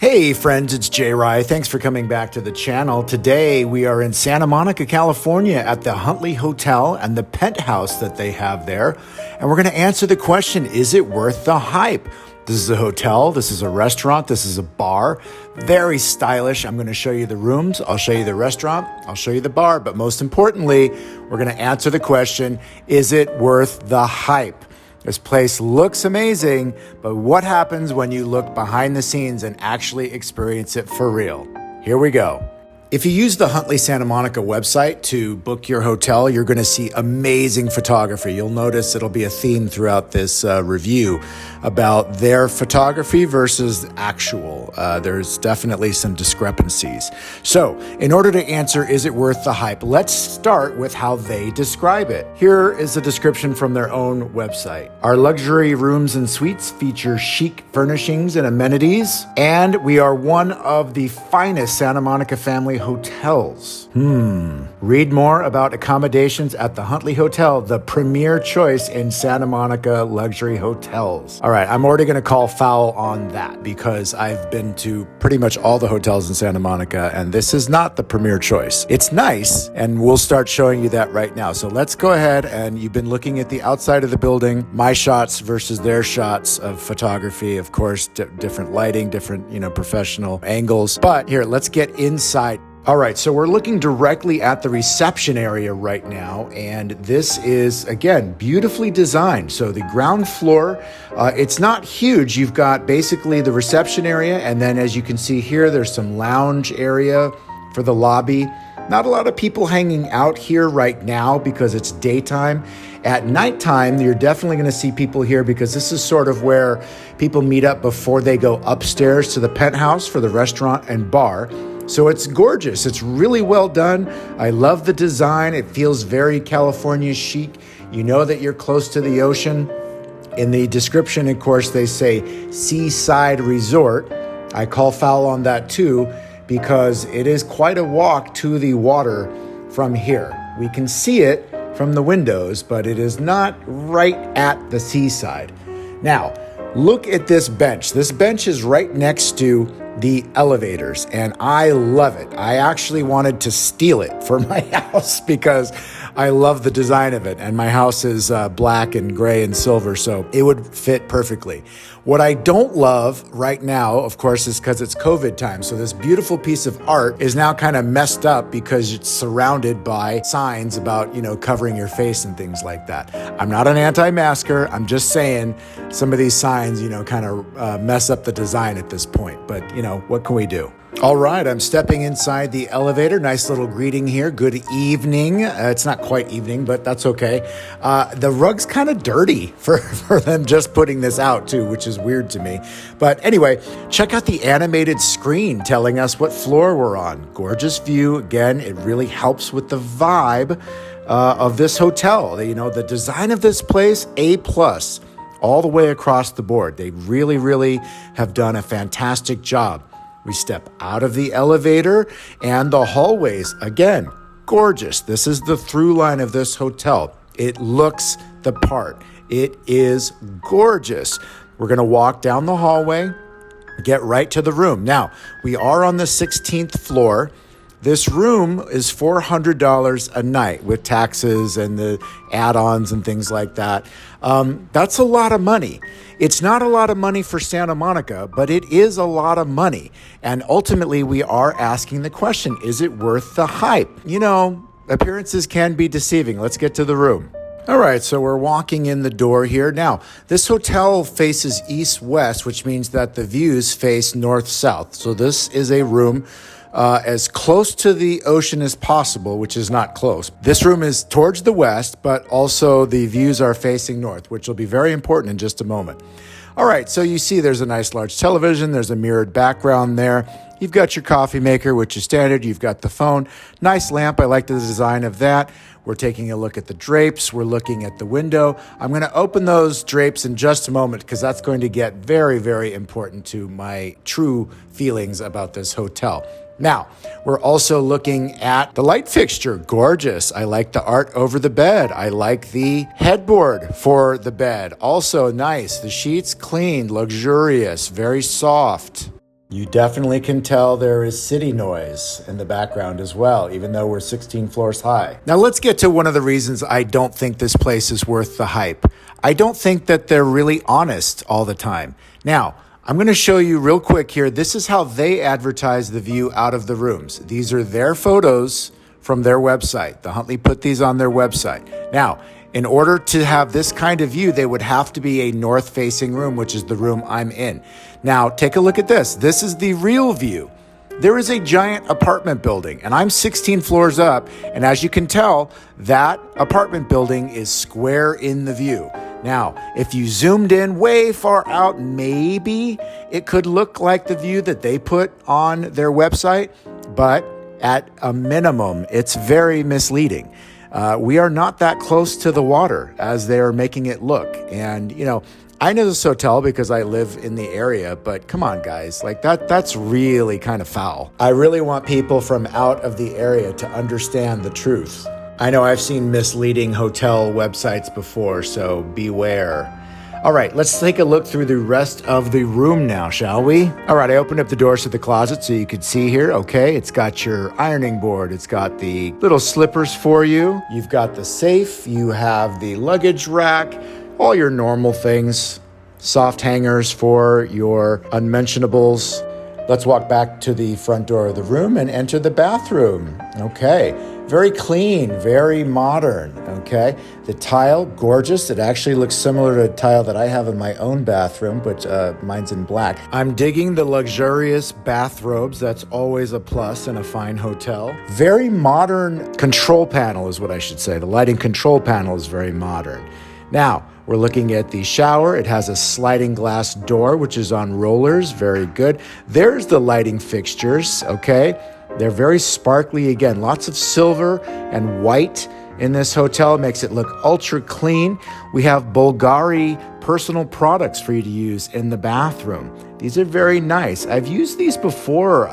Hey friends, it's Jay Rye. Thanks for coming back to the channel. Today we are in Santa Monica, California at the Huntley Hotel and the penthouse that they have there. And we're going to answer the question, is it worth the hype? This is a hotel, this is a restaurant, this is a bar. Very stylish. I'm going to show you the rooms, I'll show you the restaurant, I'll show you the bar. But most importantly, we're going to answer the question, is it worth the hype? This place looks amazing, but what happens when you look behind the scenes and actually experience it for real? Here we go. If you use the Huntley Santa Monica website to book your hotel, you're going to see amazing photography. You'll notice it'll be a theme throughout this review about their photography versus actual. There's definitely some discrepancies. So in order to answer, is it worth the hype? Let's start with how they describe it. Here is a description from their own website. Our luxury rooms and suites feature chic furnishings and amenities, and we are one of the finest Santa Monica family hotels. Read more about accommodations at the Huntley Hotel, the premier choice in Santa Monica luxury hotels. All right, I'm already going to call foul on that because I've been to pretty much all the hotels in Santa Monica, and this is not the premier choice. It's nice, and we'll start showing you that right now. So let's go ahead, and you've been looking at the outside of the building, my shots versus their shots of photography, of course, different lighting, different, professional angles. But here, let's get inside. All right, so we're looking directly at the reception area right now, and this is, again, beautifully designed. So the ground floor, it's not huge. You've got basically the reception area, and then as you can see here, there's some lounge area for the lobby. Not a lot of people hanging out here right now because it's daytime. At nighttime, you're definitely going to see people here because this is sort of where people meet up before they go upstairs to the penthouse for the restaurant and bar. So it's gorgeous. It's really well done. I love the design. It feels very California chic. You know that you're close to the ocean. In the description, of course, they say seaside resort. I call foul on that too because it is quite a walk to the water from here. We can see it from the windows, but it is not right at the seaside. Now, look at this bench. This bench is right next to the elevators, and I love it. I actually wanted to steal it for my house because I love the design of it, and my house is black and gray and silver, so it would fit perfectly. What I don't love right now, of course, is because it's COVID time, so this beautiful piece of art is now kind of messed up because it's surrounded by signs about, covering your face and things like that. I'm not an anti-masker. I'm just saying some of these signs, kind of mess up the design at this point, but, what can we do? All right, I'm stepping inside the elevator. Nice little greeting here. Good evening. It's not quite evening, but that's okay. The rug's kind of dirty for them just putting this out too, which is weird to me. But anyway, check out the animated screen telling us what floor we're on. Gorgeous view. Again, it really helps with the vibe of this hotel. The design of this place, A+. All the way across the board. They really, really have done a fantastic job. We step out of the elevator and the hallways, again, gorgeous. This is the through line of this hotel. It looks the part. It is gorgeous. We're going to walk down the hallway, get right to the room. Now, we are on the 16th floor. This room is $400 a night with taxes and the add-ons and things like that. That's a lot of money. It's not a lot of money for Santa Monica, but it is a lot of money. And ultimately, we are asking the question, is it worth the hype? Appearances can be deceiving. Let's get to the room. All right, so we're walking in the door here. Now, this hotel faces east-west, which means that the views face north-south. So this is a room as close to the ocean as possible, which is not close. This room is towards the west, but also the views are facing north, which will be very important in just a moment. All right, so you see there's a nice large television. There's a mirrored background there. You've got your coffee maker, which is standard. You've got the phone. Nice lamp. I like the design of that. We're taking a look at the drapes. We're looking at the window. I'm going to open those drapes in just a moment because that's going to get very, very important to my true feelings about this hotel. Now, we're also looking at the light fixture. Gorgeous. I like the art over the bed. I like the headboard for the bed. Also nice. The sheets cleaned, luxurious, very soft. You definitely can tell there is city noise in the background as well, even though we're 16 floors high. Now let's get to one of the reasons I don't think this place is worth the hype. I don't think that they're really honest all the time. Now, I'm going to show you real quick here. This is how they advertise the view out of the rooms. These are their photos from their website. The Huntley put these on their website. Now, in order to have this kind of view, they would have to be a north-facing room, which is the room I'm in. Now, take a look at this. This is the real view. There is a giant apartment building, and I'm 16 floors up, and as you can tell, that apartment building is square in the view. Now, if you zoomed in way far out, maybe it could look like the view that they put on their website, but at a minimum, it's very misleading. We are not that close to the water as they're making it look. And, I know this hotel because I live in the area, but come on, guys, like that's really kind of foul. I really want people from out of the area to understand the truth. I know I've seen misleading hotel websites before, so beware. All right, let's take a look through the rest of the room now, shall we? All right, I opened up the doors to the closet so you could see here. Okay, it's got your ironing board. It's got the little slippers for you. You've got the safe. You have the luggage rack, all your normal things, soft hangers for your unmentionables. Let's walk back to the front door of the room and enter the bathroom. Okay, very clean, very modern, okay? The tile, gorgeous. It actually looks similar to a tile that I have in my own bathroom, but mine's in black. I'm digging the luxurious bathrobes. That's always a plus in a fine hotel. Very modern control panel is what I should say. The lighting control panel is very modern. Now, we're looking at the shower. It has a sliding glass door, which is on rollers. Very good. There's the lighting fixtures, okay? They're very sparkly. Again, lots of silver and white in this hotel. Makes it look ultra clean. We have Bulgari personal products for you to use in the bathroom. These are very nice. I've used these before.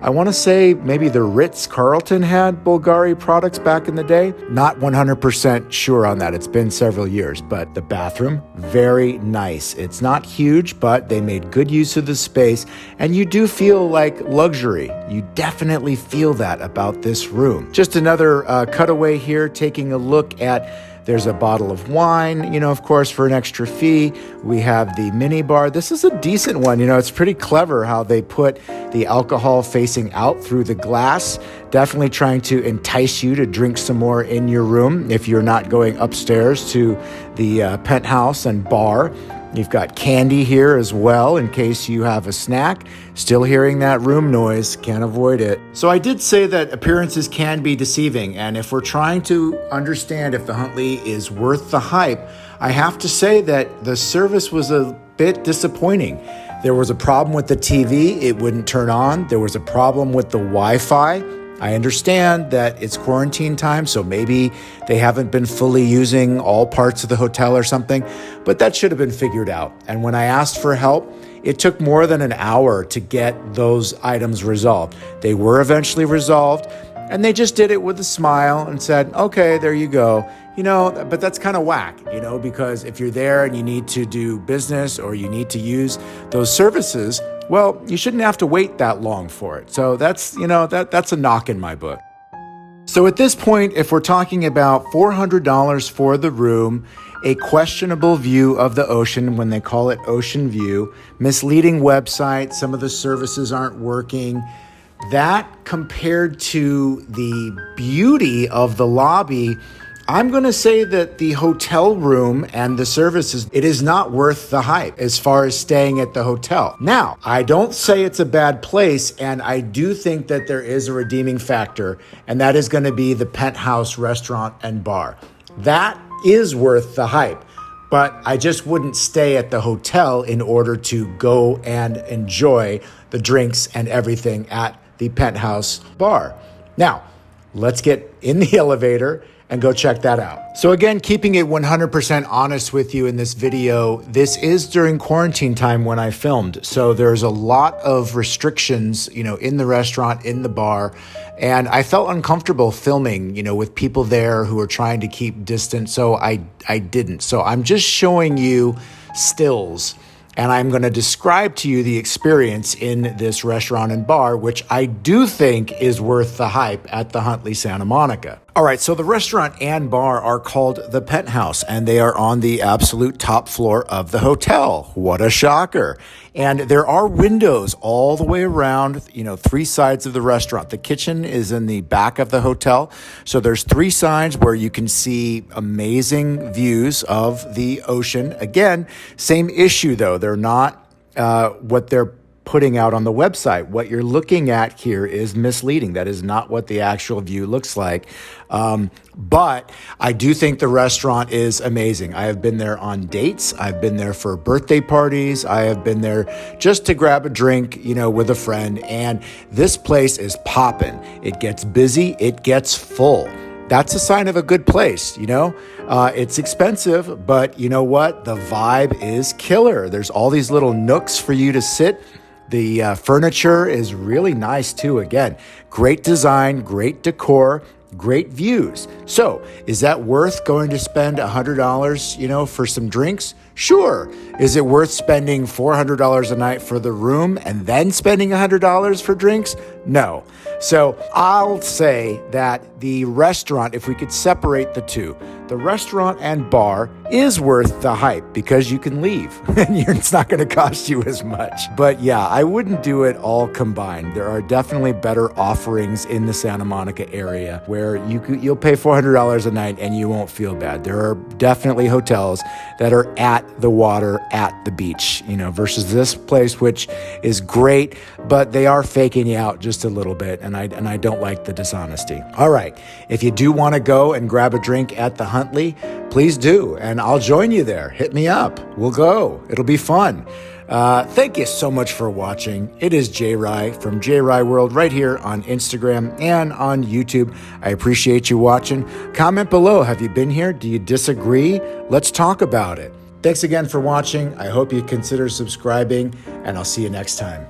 I want to say maybe the Ritz-Carlton had Bulgari products back in the day. Not 100% sure on that. It's been several years, but the bathroom, very nice. It's not huge, but they made good use of the space, and you do feel like luxury. You definitely feel that about this room. Just another cutaway here, taking a look at there's a bottle of wine, of course, for an extra fee. We have the mini bar. This is a decent one. It's pretty clever how they put the alcohol facing out through the glass, definitely trying to entice you to drink some more in your room if you're not going upstairs to the penthouse and bar. You've got candy here as well in case you have a snack. Still hearing that room noise, can't avoid it. So I did say that appearances can be deceiving, and if we're trying to understand if the Huntley is worth the hype, I have to say that the service was a bit disappointing. There was a problem with the TV, it wouldn't turn on. There was a problem with the Wi-Fi. I understand that it's quarantine time, so maybe they haven't been fully using all parts of the hotel or something, but that should have been figured out. And when I asked for help, it took more than an hour to get those items resolved. They were eventually resolved, and they just did it with a smile and said, okay, there you go. But that's kind of whack, because if you're there and you need to do business or you need to use those services, well, you shouldn't have to wait that long for it. So that's a knock in my book. So at this point, if we're talking about $400 for the room, a questionable view of the ocean when they call it ocean view, misleading website, some of the services aren't working, that compared to the beauty of the lobby, I'm going to say that the hotel room and the services, it is not worth the hype as far as staying at the hotel. Now, I don't say it's a bad place, and I do think that there is a redeeming factor, and that is going to be the Penthouse restaurant and bar. That is worth the hype, but I just wouldn't stay at the hotel in order to go and enjoy the drinks and everything at the Penthouse bar. Now, let's get in the elevator and go check that out. So again, keeping it 100% honest with you in this video, this is during quarantine time when I filmed. So there's a lot of restrictions, in the restaurant, in the bar. And I felt uncomfortable filming, with people there who are trying to keep distance. So I didn't. So I'm just showing you stills and I'm going to describe to you the experience in this restaurant and bar, which I do think is worth the hype at the Huntley Santa Monica. All right, so the restaurant and bar are called the Penthouse, and they are on the absolute top floor of the hotel. What a shocker. And there are windows all the way around, 3 sides of the restaurant. The kitchen is in the back of the hotel. So there's 3 sides where you can see amazing views of the ocean. Again, same issue though. They're not what they're putting out on the website. What you're looking at here is misleading. That is not what the actual view looks like. But I do think the restaurant is amazing. I have been there on dates. I've been there for birthday parties. I have been there just to grab a drink, with a friend. And this place is popping. It gets busy. It gets full. That's a sign of a good place, It's expensive, but you know what? The vibe is killer. There's all these little nooks for you to sit. The furniture is really nice too. Again, great design, great decor, great views. So is that worth going to spend $100, for some drinks? Sure. Is it worth spending $400 a night for the room and then spending $100 for drinks? No. So I'll say that the restaurant, if we could separate the two, the restaurant and bar is worth the hype because you can leave and it's not going to cost you as much. But yeah, I wouldn't do it all combined. There are definitely better offerings in the Santa Monica area where you'll pay $400 a night and you won't feel bad. There are definitely hotels that are at the water, at the beach, versus this place, which is great, but they are faking you out just a little bit. And I don't like the dishonesty. All right. If you do want to go and grab a drink at the Huntley, please do. And I'll join you there. Hit me up. We'll go. It'll be fun. Thank you so much for watching. It is J. Rye from J. Rye World right here on Instagram and on YouTube. I appreciate you watching. Comment below. Have you been here? Do you disagree? Let's talk about it. Thanks again for watching. I hope you consider subscribing, and I'll see you next time.